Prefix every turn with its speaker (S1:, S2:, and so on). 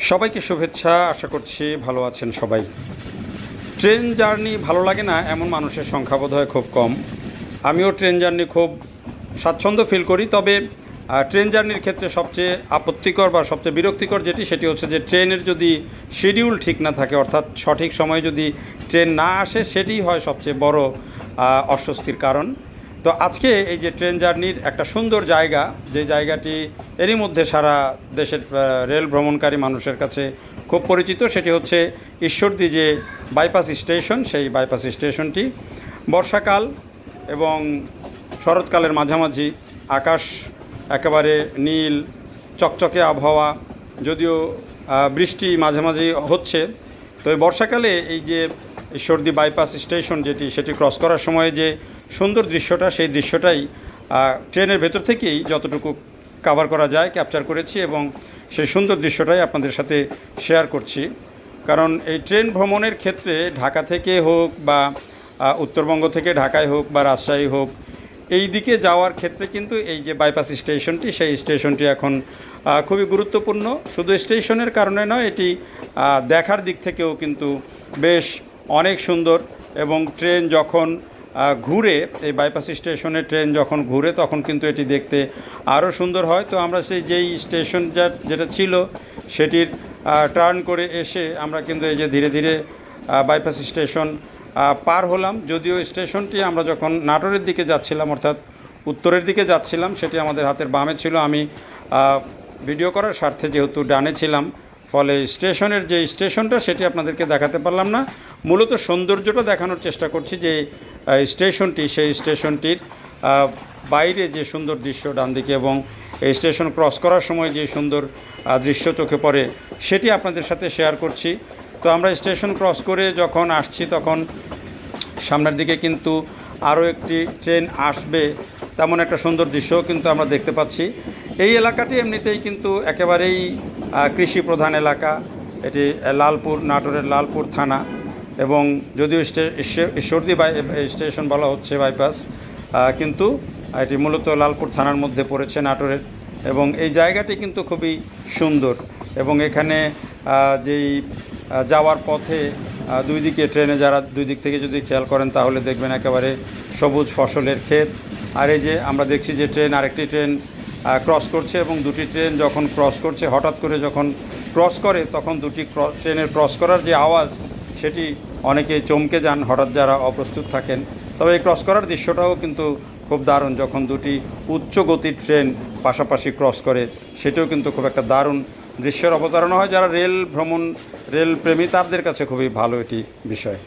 S1: সবাইকে শুভেচ্ছা। আশা করছি ভালো আছেন সবাই। ট্রেন জার্নি ভালো লাগে না এমন মানুষের সংখ্যা বোধহয় খুব কম। আমিও ট্রেন জার্নি খুব স্বাচ্ছন্দ্য ফিল করি। তবে ট্রেন জার্নির ক্ষেত্রে সবচেয়ে আপত্তিকর বা সবচেয়ে বিরক্তিকর সেটি হচ্ছে যে ট্রেনের যদি শিডিউল ঠিক না থাকে, অর্থাৎ সঠিক সময়ে যদি ট্রেন না আসে, সেটিই হয় সবচেয়ে বড় অস্বস্তির কারণ। তো আজকে এই যে ট্রেন জার্নির একটা সুন্দর জায়গা, যে জায়গাটি এরই মধ্যে সারা দেশের রেল ভ্রমণকারী মানুষের কাছে খুব পরিচিত, সেটি হচ্ছে ঈশ্বরদী যে বাইপাস স্টেশন। সেই বাইপাস স্টেশনটি বর্ষাকাল এবং শরৎকালের মাঝামাঝি, আকাশ একেবারে নীল চকচকে আবহাওয়া, যদিও বৃষ্টি মাঝে মাঝে হচ্ছে। তো এই বর্ষাকালে এই যে ঈশ্বরদী বাইপাস স্টেশন সেটি ক্রস করার সময় যে সুন্দর দৃশ্যটা, সেই দৃশ্যটাই ট্রেনের ভেতর থেকেই যতটুকু কভার করা যায় ক্যাপচার করেছি এবং সেই সুন্দর দৃশ্যটাই আপনাদের সাথে শেয়ার করছি। কারণ এই ট্রেন ভ্রমণের ক্ষেত্রে ঢাকা থেকে হোক বা উত্তরবঙ্গ থেকে ঢাকায় হোক বা রাজশাহী হোক, এই দিকে যাওয়ার ক্ষেত্রে কিন্তু এই যে বাইপাস স্টেশনটি, সেই স্টেশনটি এখন খুবই গুরুত্বপূর্ণ। শুধু স্টেশনের কারণে নয়, এটি দেখার দিক থেকেও কিন্তু বেশ অনেক সুন্দর। এবং ট্রেন যখন ঘুরে, এই বাইপাস স্টেশনে ট্রেন যখন ঘুরে, তখন কিন্তু এটি দেখতে আরও সুন্দর হয়। তো আমরা যেই স্টেশন যেটা ছিল সেটির টার্ন করে এসে আমরা কিন্তু এই যে ধীরে ধীরে বাইপাস স্টেশন পার হলাম। যদিও স্টেশনটি আমরা যখন নাটোরের দিকে যাচ্ছিলাম, অর্থাৎ উত্তরের দিকে যাচ্ছিলাম, সেটি আমাদের হাতের বামে ছিল। আমি ভিডিও করার স্বার্থে যেহেতু ডানে ছিলাম, ফলে স্টেশনের যে স্টেশনটা সেটি আপনাদেরকে দেখাতে পারলাম না। মূলত সৌন্দর্যটা দেখানোর চেষ্টা করছি যে স্টেশনটি, সেই স্টেশনটির বাইরে যে সুন্দর দৃশ্য ডান দিকে এবং এই স্টেশন ক্রস করার সময় যে সুন্দর দৃশ্য চোখে পড়ে, সেটি আপনাদের সাথে শেয়ার করছি। তো আমরা স্টেশন ক্রস করে যখন আসছি, তখন সামনের দিকে কিন্তু আরও একটি ট্রেন আসবে, তেমন একটা সুন্দর দৃশ্যও কিন্তু আমরা দেখতে পাচ্ছি। এই এলাকাটি এমনিতেই কিন্তু একেবারেই কৃষি প্রধান এলাকা। এটি লালপুর, নাটোরের লালপুর থানা, এবং যদিও ঈশ্বরদী স্টেশন বলা হচ্ছে বাইপাস, কিন্তু এটি মূলত লালপুর থানার মধ্যে পড়েছে নাটোরের। এবং এই জায়গাটি কিন্তু খুবই সুন্দর। এবং এখানে যেই যাওয়ার পথে দুই দিকে ট্রেনে যারা দুই দিক থেকে যদি খেয়াল করেন, তাহলে দেখবেন একেবারে সবুজ ফসলের ক্ষেত। আর এই যে আমরা দেখছি যে ট্রেন, আরেকটি ট্রেন ক্রস করছে, এবং দুটি ট্রেন যখন ক্রস করছে, হঠাৎ করে যখন ক্রস করে, তখন দুটি ট্রেনের ক্রস করার যে আওয়াজ, সেটি অনেকে চমকে যান হঠাৎ যারা অপ্রস্তুত থাকেন। তবে এই ক্রস করার দৃশ্যটাও কিন্তু খুব দারুণ। যখন দুটি উচ্চ গতির ট্রেন পাশাপাশি ক্রস করে, সেটাও কিন্তু খুব একটা দারুণ দৃশ্যের অবতারণা হয়। যারা রেল প্রেমী, তাদের কাছে খুবই ভালো এটি বিষয়।